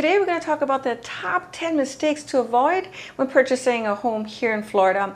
Today we're going to talk about the top 10 mistakes to avoid when purchasing a home here in Florida.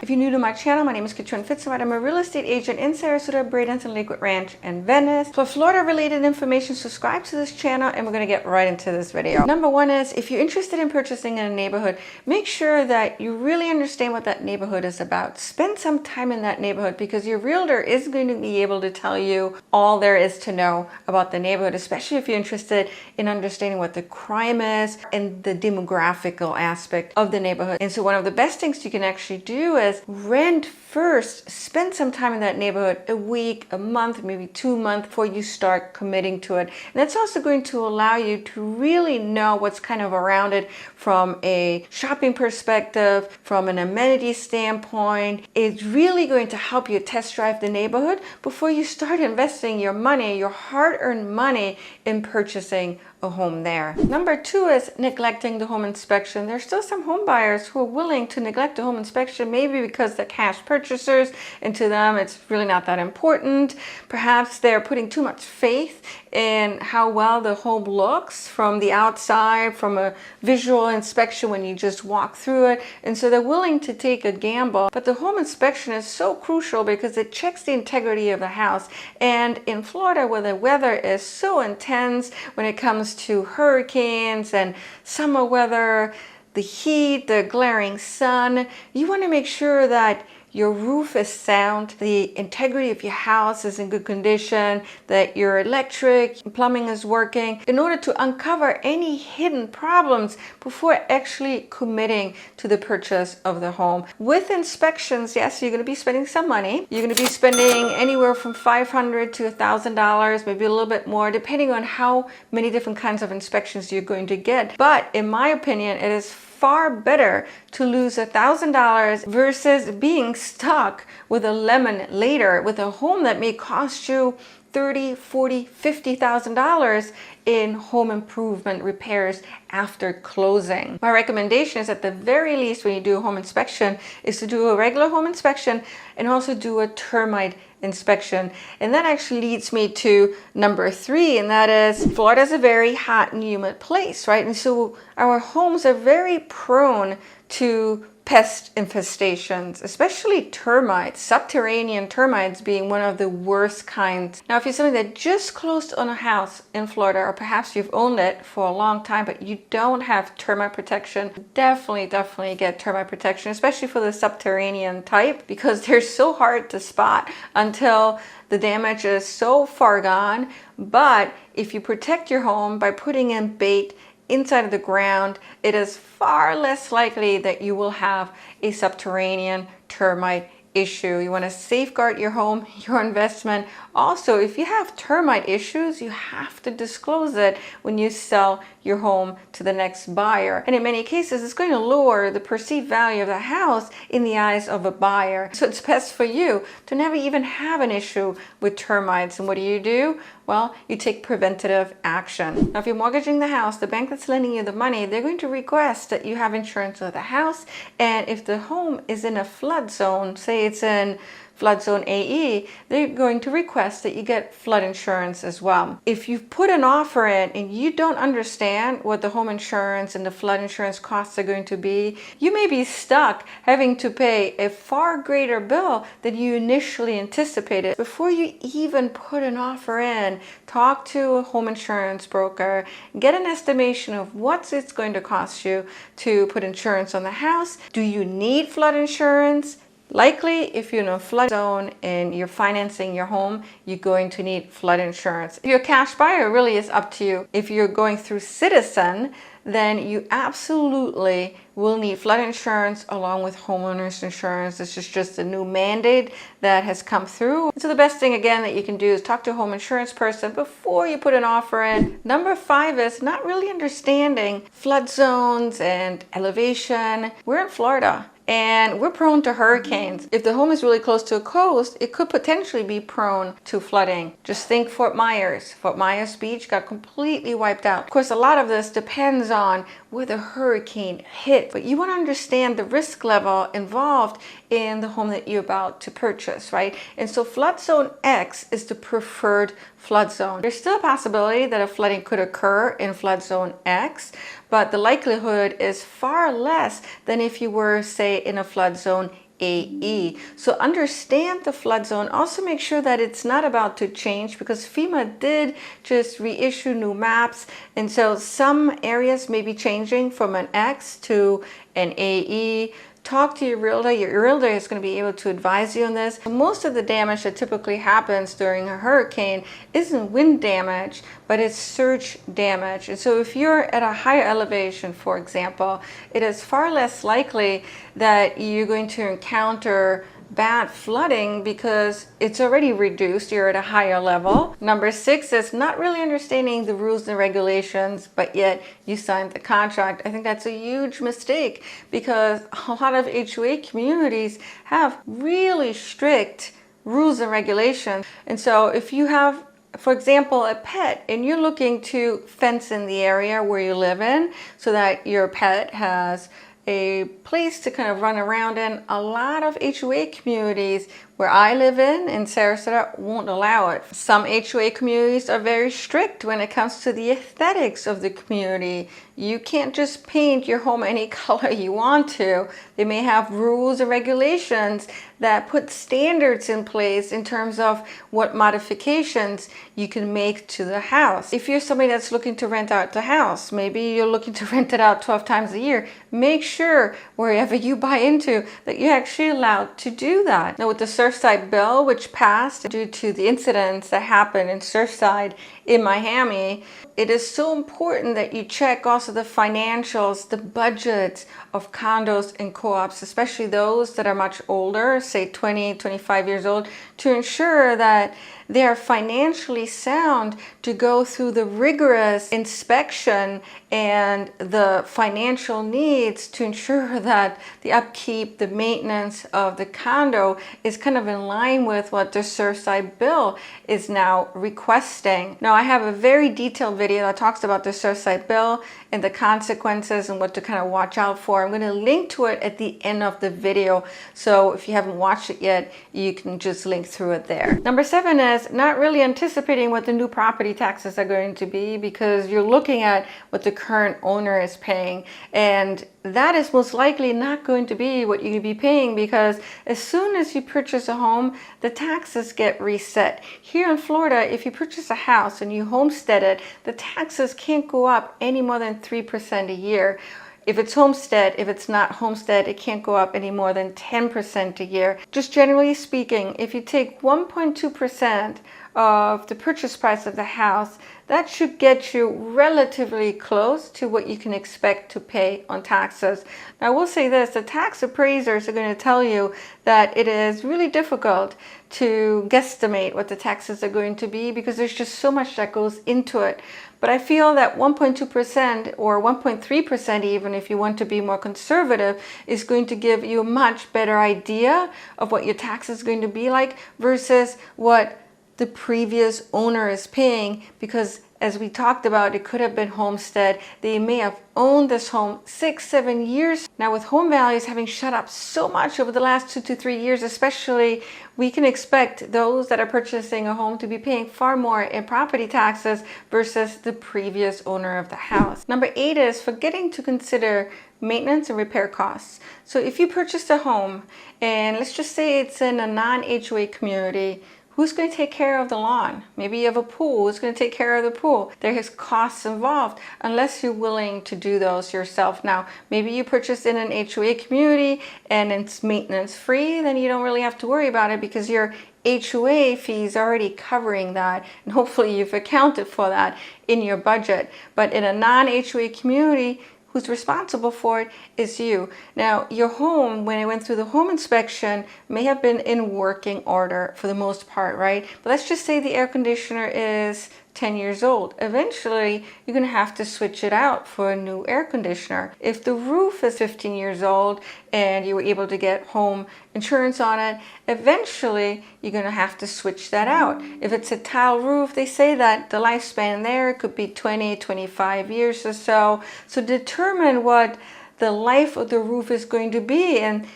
If you're new to my channel, my name is Katrin Fitzgerald. I'm a real estate agent in Sarasota, Bradenton, Lakewood Ranch, and Venice. For Florida related information, subscribe to this channel and we're going to get right into this video. Number one is, if you're interested in purchasing in a neighborhood, make sure that you really understand what that neighborhood is about. Spend some time in that neighborhood because your realtor is going to be able to tell you all there is to know about the neighborhood, especially if you're interested in understanding what the crime is and the demographical aspect of the neighborhood. And so one of the best things you can actually do is rent first. Spend some time in that neighborhood, a week, a month, maybe 2 months before you start committing to it. And that's also going to allow you to really know what's kind of around it from a shopping perspective, from an amenity standpoint. It's really going to help you test drive the neighborhood before you start investing your money, your hard-earned money, in purchasing a home there. Number two is neglecting the home inspection. There's still some home buyers who are willing to neglect the home inspection, maybe because they're cash purchasers and to them it's really not that important. Perhaps they're putting too much faith in how well the home looks from the outside, from a visual inspection when you just walk through it, and so they're willing to take a gamble. But the home inspection is so crucial because it checks the integrity of the house. And in Florida, where the weather is so intense when it comes to hurricanes and summer weather, the heat, the glaring sun, you want to make sure that your roof is sound, the integrity of your house is in good condition, that your electric, plumbing is working, in order to uncover any hidden problems before actually committing to the purchase of the home. With inspections, yes, you're going to be spending some money. You're going to be spending anywhere from $500 to $1,000, maybe a little bit more, depending on how many different kinds of inspections you're going to get. But in my opinion, it is far better to lose $1,000 versus being stuck with a lemon later with a home that may cost you $30,000, $40,000, $50,000 in home improvement repairs after closing. My recommendation is, at the very least, when you do a home inspection, is to do a regular home inspection and also do a termite inspection. And that actually leads me to number three, and that is, Florida is a very hot and humid place, right? And so our homes are very prone to pest infestations, especially termites, subterranean termites being one of the worst kinds. Now, if you're somebody that just closed on a house in Florida, or perhaps you've owned it for a long time, but you don't have termite protection, definitely get termite protection, especially for the subterranean type, because they're so hard to spot until the damage is so far gone. But if you protect your home by putting in bait inside of the ground, it is far less likely that you will have a subterranean termite issue. You want to safeguard your home, your investment. Also, if you have termite issues, you have to disclose it when you sell your home to the next buyer. And in many cases, it's going to lower the perceived value of the house in the eyes of a buyer. So it's best for you to never even have an issue with termites. And what do? Well, you take preventative action. Now, if you're mortgaging the house, the bank that's lending you the money, they're going to request that you have insurance of the house. And if the home is in a flood zone, say it's in flood zone AE, they're going to request that you get flood insurance as well. If you've put an offer in and you don't understand what the home insurance and the flood insurance costs are going to be, you may be stuck having to pay a far greater bill than you initially anticipated. Before you even put an offer in, talk to a home insurance broker, get an estimation of what it's going to cost you to put insurance on the house. Do you need flood insurance? Likely, if you're in a flood zone and you're financing your home, you're going to need flood insurance. If you're a cash buyer, it really is up to you. If you're going through Citizen, then you absolutely will need flood insurance along with homeowners insurance. This is just a new mandate that has come through. So the best thing, again, that you can do is talk to a home insurance person before you put an offer in. Number five is not really understanding flood zones and elevation. We're in Florida, and we're prone to hurricanes. If the home is really close to a coast, it could potentially be prone to flooding. Just think Fort Myers. Fort Myers Beach got completely wiped out. Of course, a lot of this depends on where the hurricane hit, but you want to understand the risk level involved in the home that you're about to purchase, right? And so flood zone X is the preferred flood zone. There's still a possibility that a flooding could occur in flood zone X, but the likelihood is far less than if you were, say, in a flood zone AE. So understand the flood zone. Also make sure that it's not about to change, because FEMA did just reissue new maps, and so some areas may be changing from an X to an AE. Talk to your realtor. Your realtor is going to be able to advise you on this. Most of the damage that typically happens during a hurricane isn't wind damage, but it's surge damage. And so if you're at a higher elevation, for example, it is far less likely that you're going to encounter bad flooding because it's already reduced. You're at a higher level. Number 6 is not really understanding the rules and regulations, but yet you signed the contract. I think that's a huge mistake, because a lot of HOA communities have really strict rules and regulations. And so if you have, for example, a pet, and you're looking to fence in the area where you live in so that your pet has a place to kind of run around in, a lot of HOA communities where I live in Sarasota won't allow it. Some HOA communities are very strict when it comes to the aesthetics of the community. You can't just paint your home any color you want to. They may have rules and regulations that put standards in place in terms of what modifications you can make to the house. If you're somebody that's looking to rent out the house, maybe you're looking to rent it out 12 times a year, make sure wherever you buy into that you're actually allowed to do that. Now with the Surfside bill, which passed due to the incidents that happened in Surfside in Miami, it is so important that you check also the financials, the budgets of condos and co-ops, especially those that are much older, say 20, 25 years old, to ensure that they are financially sound to go through the rigorous inspection and the financial needs to ensure that the upkeep, the maintenance of the condo is kind of in line with what the Surfside bill is now requesting. Now, I have a very detailed video that talks about the Surfside bill and the consequences and what to kind of watch out for. I'm going to link to it at the end of the video. So if you haven't watched it yet, you can just link through it there. Number 7 is not really anticipating what the new property taxes are going to be, because you're looking at what the current owner is paying, and that is most likely not going to be what you could be paying, because as soon as you purchase a home, the taxes get reset. Here in Florida, if you purchase a house and you homestead it, the taxes can't go up any more than 3% a year. If it's homestead, if it's not homestead, it can't go up any more than 10% a year. Just generally speaking, if you take 1.2% of the purchase price of the house, that should get you relatively close to what you can expect to pay on taxes. Now, I will say this, the tax appraisers are going to tell you that it is really difficult to guesstimate what the taxes are going to be, because there's just so much that goes into it. But I feel that 1.2% or 1.3%, even if you want to be more conservative, is going to give you a much better idea of what your tax is going to be like versus what the previous owner is paying, because as we talked about, it could have been homestead. They may have owned this home 6-7 years. Now, with home values having shot up so much over the last 2 to 3 years, especially, we can expect those that are purchasing a home to be paying far more in property taxes versus the previous owner of the house. Number 8 is forgetting to consider maintenance and repair costs. So if you purchased a home, and let's just say it's in a non-HOA community, who's going to take care of the lawn? Maybe you have a pool. Who's going to take care of the pool? There is costs involved unless you're willing to do those yourself. Now, maybe you purchased in an HOA community and it's maintenance free, then you don't really have to worry about it, because your HOA fees are already covering that, and hopefully you've accounted for that in your budget. But in a non-HOA community, who's responsible for it is you. Now, your home, when it went through the home inspection, may have been in working order for the most part, right? But let's just say the air conditioner is 10 years old. Eventually, you're going to have to switch it out for a new air conditioner. If the roof is 15 years old and you were able to get home insurance on it, eventually you're going to have to switch that out. If it's a tile roof, they say that the lifespan there could be 20, 25 years or so. So determine what the life of the roof is going to be, and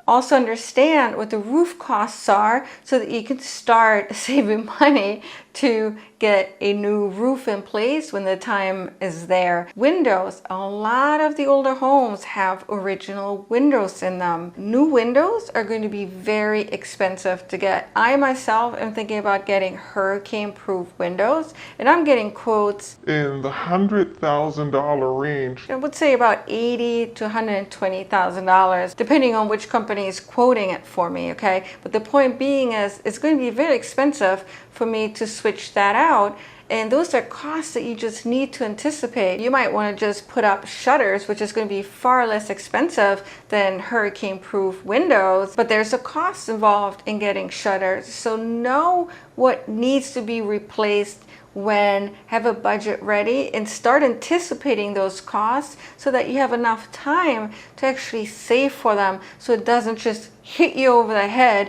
also understand what the roof costs are so that you can start saving money to get a new roof in place when the time is there. Windows, a lot of the older homes have original windows in them. New windows are going to be very expensive to get. I myself am thinking about getting hurricane-proof windows, and I'm getting quotes in the $100,000 range. I would say about $80,000 to $120,000, depending on which company is quoting it for me, okay? But the point being is it's going to be very expensive for me to switch that out. And those are costs that you just need to anticipate. You might want to just put up shutters, which is going to be far less expensive than hurricane-proof windows, but there's a cost involved in getting shutters. So know what needs to be replaced when have a budget ready and start anticipating those costs so that you have enough time to actually save for them so it doesn't just hit you over the head.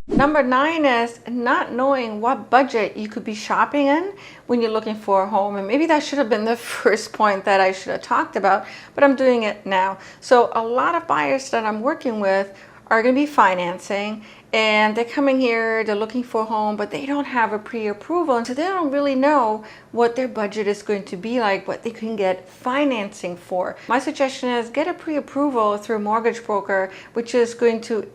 Number 9 is not knowing what budget you could be shopping in when you're looking for a home. And maybe that should have been the first point that I should have talked about, but I'm doing it now. So a lot of buyers that I'm working with are going to be financing, and they're coming here, they're looking for a home, but they don't have a pre-approval, and so they don't really know what their budget is going to be like, what they can get financing for. My suggestion is get a pre-approval through a mortgage broker, which is going to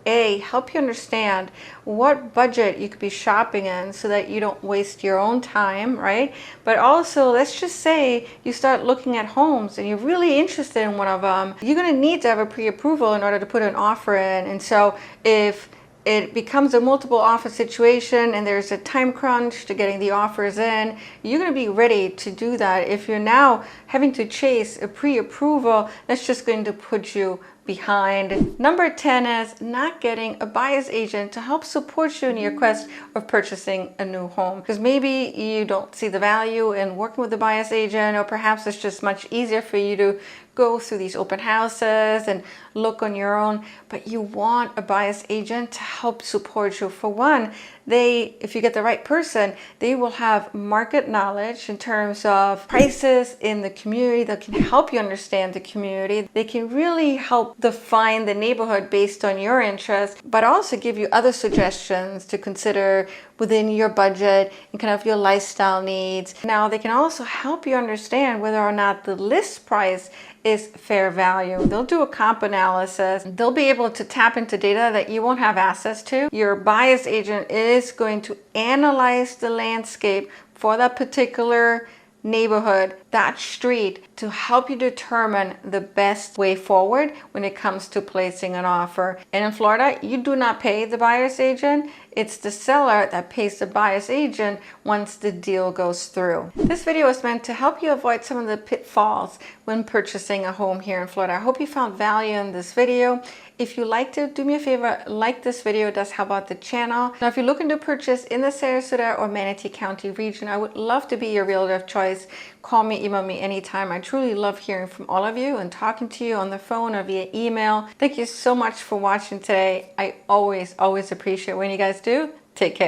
help you understand what budget you could be shopping in so that you don't waste your own time, right? But also, let's just say you start looking at homes and you're really interested in one of them, you're going to need to have a pre-approval in order to put an offer in. And so if it becomes a multiple offer situation and there's a time crunch to getting the offers in, you're going to be ready to do that. If you're now having to chase a pre-approval, that's just going to put you behind. Number 10 is not getting a buyer's agent to help support you in your quest of purchasing a new home. Because maybe you don't see the value in working with a buyer's agent, or perhaps it's just much easier for you to go through these open houses and look on your own, but you want a buyer's agent to help support you. For one, if you get the right person, they will have market knowledge in terms of prices in the community that can help you understand the community. They can really help define the neighborhood based on your interests, but also give you other suggestions to consider within your budget and kind of your lifestyle needs. Now, they can also help you understand whether or not the list price is fair value. They'll do a comp analysis. They'll be able to tap into data that you won't have access to. Your buyer's agent is going to analyze the landscape for that particular neighborhood, that street, to help you determine the best way forward when it comes to placing an offer. And in Florida, you do not pay the buyer's agent. It's the seller that pays the buyer's agent once the deal goes through. This video is meant to help you avoid some of the pitfalls when purchasing a home here in Florida. I hope you found value in this video. If you liked it, do me a favor, like this video. It does help out the channel. Now, if you're looking to purchase in the Sarasota or Manatee County region, I would love to be your realtor of choice. Call me, email me anytime. I truly love hearing from all of you and talking to you on the phone or via email. Thank you so much for watching today. I always appreciate when you guys do. Take care.